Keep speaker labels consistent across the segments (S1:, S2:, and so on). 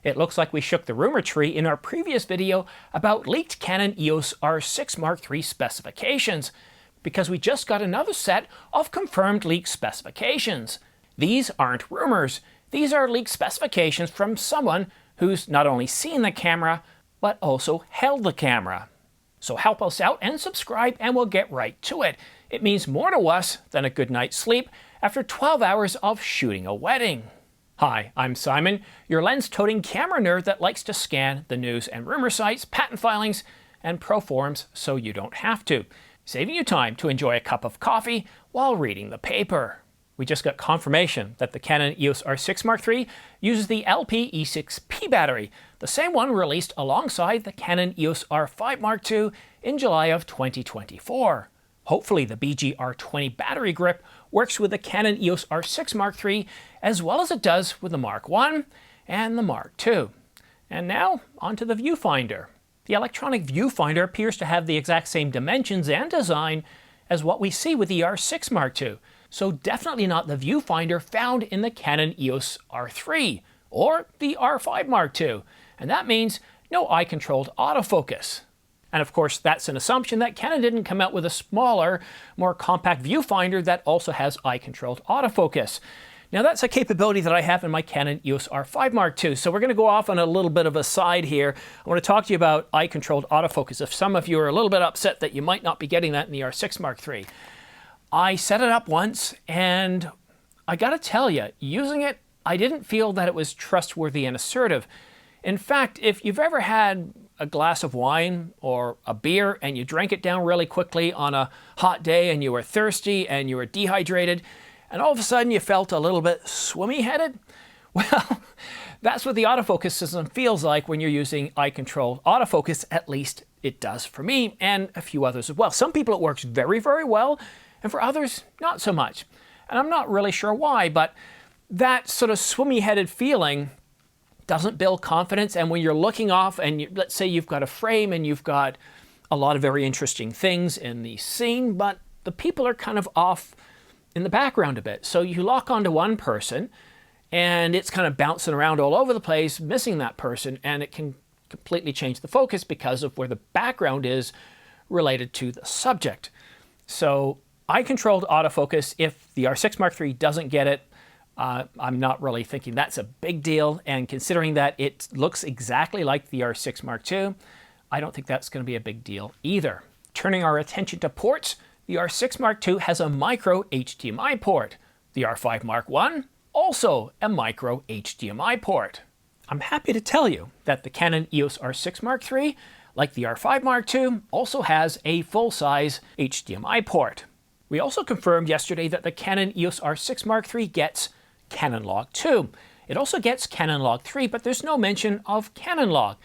S1: It looks like we shook the rumor tree in our previous video about leaked Canon EOS R6 Mark III specifications, because we just got another set of confirmed leaked specifications. These aren't rumors. These are leaked specifications from someone who's not only seen the camera, but also held the camera. So help us out and subscribe and we'll get right to it. It means more to us than a good night's sleep after 12 hours of shooting a wedding. Hi, I'm Simon, your lens-toting camera nerd that likes to scan the news and rumor sites, patent filings, and pro forums so you don't have to, saving you time to enjoy a cup of coffee while reading the paper. We just got confirmation that the Canon EOS R6 Mark III uses the LP E6P battery, the same one released alongside the Canon EOS R5 Mark II in July of 2024. Hopefully the BG-R20 battery grip works with the Canon EOS R6 Mark III as well as it does with the Mark I and the Mark II. And now onto the viewfinder. The electronic viewfinder appears to have the exact same dimensions and design as what we see with the R6 Mark II, so definitely not the viewfinder found in the Canon EOS R3 or the R5 Mark II, and that means no eye-controlled autofocus. And of course, that's an assumption that Canon didn't come out with a smaller, more compact viewfinder that also has eye-controlled autofocus. Now that's a capability that I have in my Canon EOS R5 Mark II, so we're going to go off on a little bit of a side here. I want to talk to you about eye-controlled autofocus. If some of you are a little bit upset that you might not be getting that in the R6 Mark III. I set it up once, and I gotta tell you, using it, I didn't feel that it was trustworthy and assertive. In fact, if you've ever had a glass of wine or a beer and you drank it down really quickly on a hot day and you were thirsty and you were dehydrated, and all of a sudden you felt a little bit swimmy-headed, well, that's what the autofocus system feels like when you're using eye-controlled autofocus. At least it does for me and a few others as well. Some people it works very, very well, and for others, not so much. And I'm not really sure why, but that sort of swimmy-headed feeling doesn't build confidence. And when you're looking off and let's say you've got a frame and you've got a lot of very interesting things in the scene, but the people are kind of off in the background a bit. So you lock onto one person and it's kind of bouncing around all over the place, missing that person, and it can completely change the focus because of where the background is related to the subject. So eye-controlled autofocus, if the R6 Mark III doesn't get it, I'm not really thinking that's a big deal. And considering that it looks exactly like the R6 Mark II, I don't think that's going to be a big deal either. Turning our attention to ports, the R6 Mark II has a micro HDMI port. The R5 Mark I, also a micro HDMI port. I'm happy to tell you that the Canon EOS R6 Mark III, like the R5 Mark II, also has a full-size HDMI port. We also confirmed yesterday that the Canon EOS R6 Mark III gets Canon Log 2. It also gets Canon Log 3, but there's no mention of Canon Log.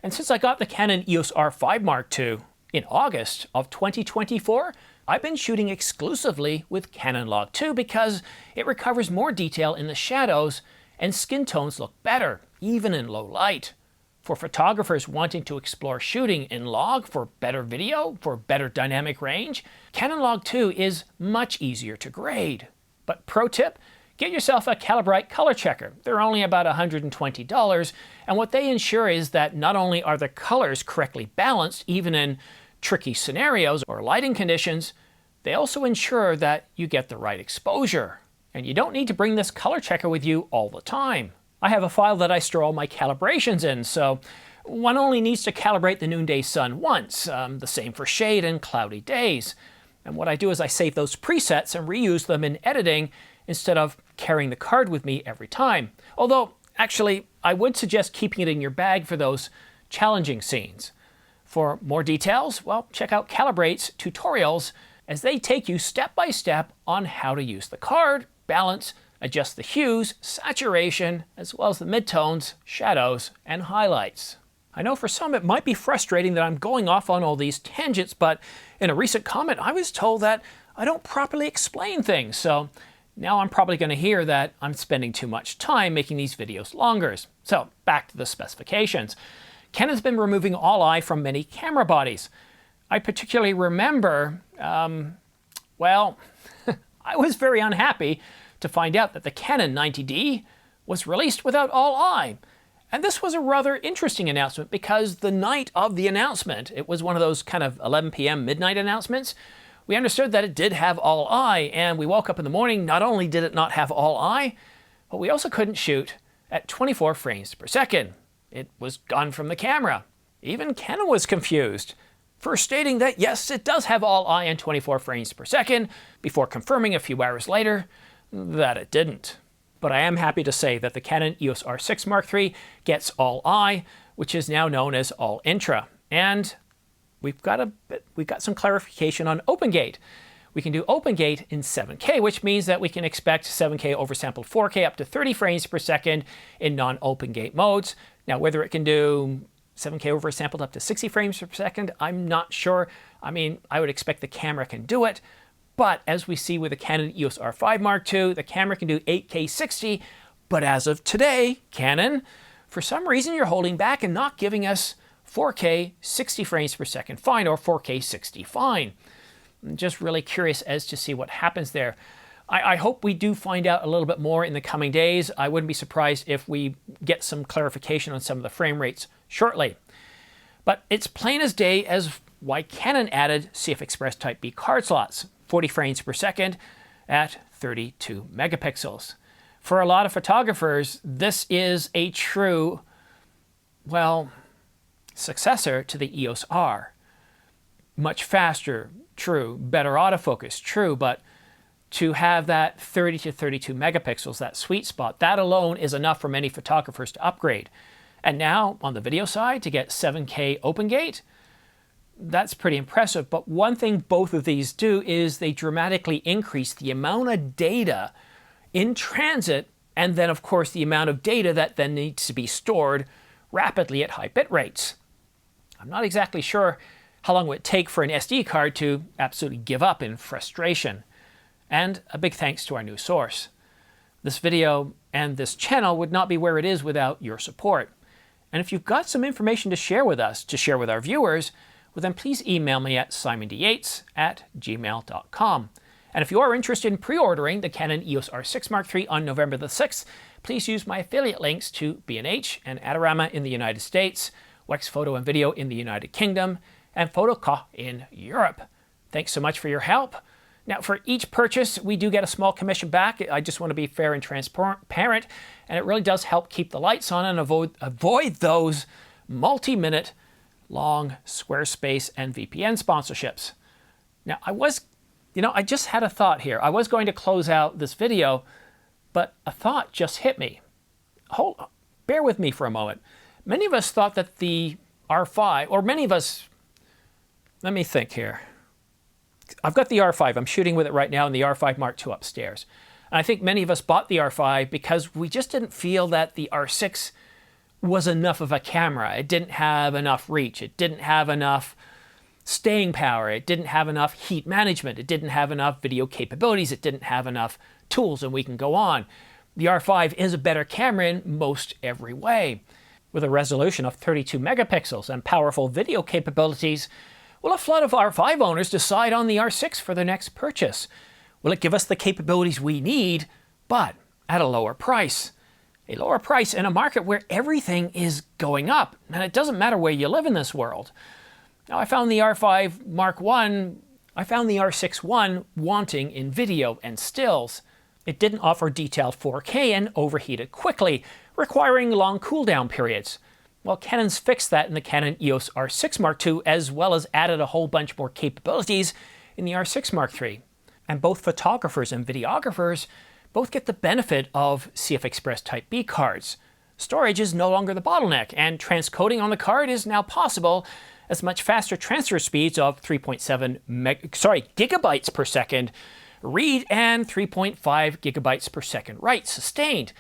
S1: And since I got the Canon EOS R5 Mark II in August of 2024, I've been shooting exclusively with Canon Log 2 because it recovers more detail in the shadows and skin tones look better, even in low light. For photographers wanting to explore shooting in log for better video, for better dynamic range, Canon Log 2 is much easier to grade. But pro tip, get yourself a Calibrite color checker. They're only about $120, and what they ensure is that not only are the colors correctly balanced, even in tricky scenarios or lighting conditions, they also ensure that you get the right exposure. And you don't need to bring this color checker with you all the time. I have a file that I store all my calibrations in, so one only needs to calibrate the noonday sun once, the same for shade and cloudy days. And what I do is I save those presets and reuse them in editing instead of carrying the card with me every time. Although, actually, I would suggest keeping it in your bag for those challenging scenes. For more details, well, check out Calibrate's tutorials as they take you step by step on how to use the card, balance, adjust the hues, saturation, as well as the midtones, shadows, and highlights. I know for some it might be frustrating that I'm going off on all these tangents, but in a recent comment I was told that I don't properly explain things, so now I'm probably going to hear that I'm spending too much time making these videos longer. So back to the specifications. Canon's been removing all eye from many camera bodies. I particularly remember, well, I was very unhappy to find out that the Canon 90D was released without all eye. And this was a rather interesting announcement because the night of the announcement, it was one of those kind of 11 p.m. midnight announcements, we understood that it did have all-eye, and we woke up in the morning, not only did it not have all-eye, but we also couldn't shoot at 24 frames per second. It was gone from the camera. Even Canon was confused, first stating that yes, it does have all-eye and 24 frames per second, before confirming a few hours later that it didn't. But I am happy to say that the Canon EOS R6 Mark III gets all-eye, which is now known as All-Intra. And we've got some clarification on OpenGate. We can do OpenGate in 7K, which means that we can expect 7K oversampled 4K up to 30 frames per second in non-OpenGate modes. Now, whether it can do 7K oversampled up to 60 frames per second, I'm not sure. I mean, I would expect the camera can do it. But as we see with the Canon EOS R5 Mark II, the camera can do 8K 60. But as of today, Canon, for some reason you're holding back and not giving us 4K 60 frames per second fine or 4K 60 fine. I'm just really curious as to see what happens there. I hope we do find out a little bit more in the coming days. I wouldn't be surprised if we get some clarification on some of the frame rates shortly. But it's plain as day as why Canon added CF Express Type B card slots, 40 frames per second at 32 megapixels. For a lot of photographers, this is a true, well, successor to the EOS R. Much faster, true, better autofocus, true, but to have that 30 to 32 megapixels, that sweet spot, that alone is enough for many photographers to upgrade. And now, on the video side, to get 7K OpenGate, that's pretty impressive. But one thing both of these do is they dramatically increase the amount of data in transit, and then, of course, the amount of data that then needs to be stored rapidly at high bit rates. I'm not exactly sure how long it would take for an SD card to absolutely give up in frustration. And a big thanks to our new source. This video and this channel would not be where it is without your support. And if you've got some information to share with us, to share with our viewers, well then please email me at simondayates@gmail.com. And if you are interested in pre-ordering the Canon EOS R6 Mark III on November the 6th, please use my affiliate links to B&H and Adorama in the United States, Wex Photo and Video in the United Kingdom, and Photoca in Europe. Thanks so much for your help. Now, for each purchase, we do get a small commission back. I just want to be fair and transparent, and it really does help keep the lights on and avoid those multi-minute long Squarespace and VPN sponsorships. Now, I just had a thought here. I was going to close out this video, but a thought just hit me. Bear with me for a moment. Many of us thought that the R5, or many of us, let me think here. I've got the R5. I'm shooting with it right now in the R5 Mark II upstairs. And I think many of us bought the R5 because we just didn't feel that the R6 was enough of a camera. It didn't have enough reach. It didn't have enough staying power. It didn't have enough heat management. It didn't have enough video capabilities. It didn't have enough tools, and we can go on. The R5 is a better camera in most every way. With a resolution of 32 megapixels and powerful video capabilities, will a flood of R5 owners decide on the R6 for their next purchase? Will it give us the capabilities we need, but at a lower price? A lower price in a market where everything is going up, and it doesn't matter where you live in this world. Now, I found the R5 Mark I, I found the R6 I wanting in video and stills. It didn't offer detailed 4K and overheated quickly, requiring long cooldown periods. Well, Canon's fixed that in the Canon EOS R6 Mark II, as well as added a whole bunch more capabilities in the R6 Mark III. And both photographers and videographers both get the benefit of CF Express Type B cards. Storage is no longer the bottleneck, and transcoding on the card is now possible as much faster transfer speeds of 3.7 gigabytes per second read and 3.5 gigabytes per second write sustained.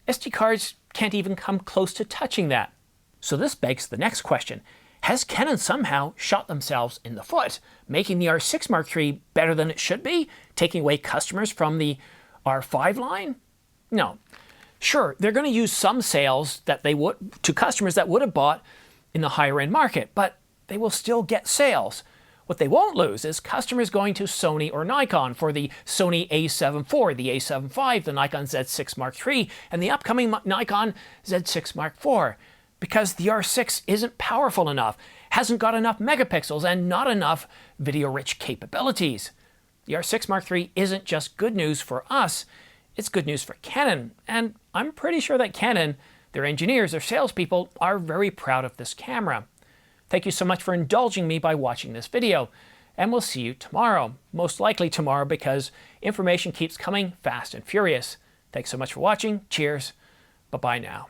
S1: SD cards can't even come close to touching that. So this begs the next question. Has Canon somehow shot themselves in the foot, making the R6 Mark III better than it should be, taking away customers from the R5 line? No. Sure, they're going to use some sales that they would to customers that would have bought in the higher end market, but they will still get sales. What they won't lose is customers going to Sony or Nikon for the Sony a7 IV, the a7 V, the Nikon Z6 Mark III, and the upcoming Nikon Z6 Mark IV, because the R6 isn't powerful enough, hasn't got enough megapixels, and not enough video-rich capabilities. The R6 Mark III isn't just good news for us, it's good news for Canon, and I'm pretty sure that Canon, their engineers, their salespeople, are very proud of this camera. Thank you so much for indulging me by watching this video, and we'll see you tomorrow. Most likely tomorrow, because information keeps coming fast and furious. Thanks so much for watching. Cheers. Bye-bye now.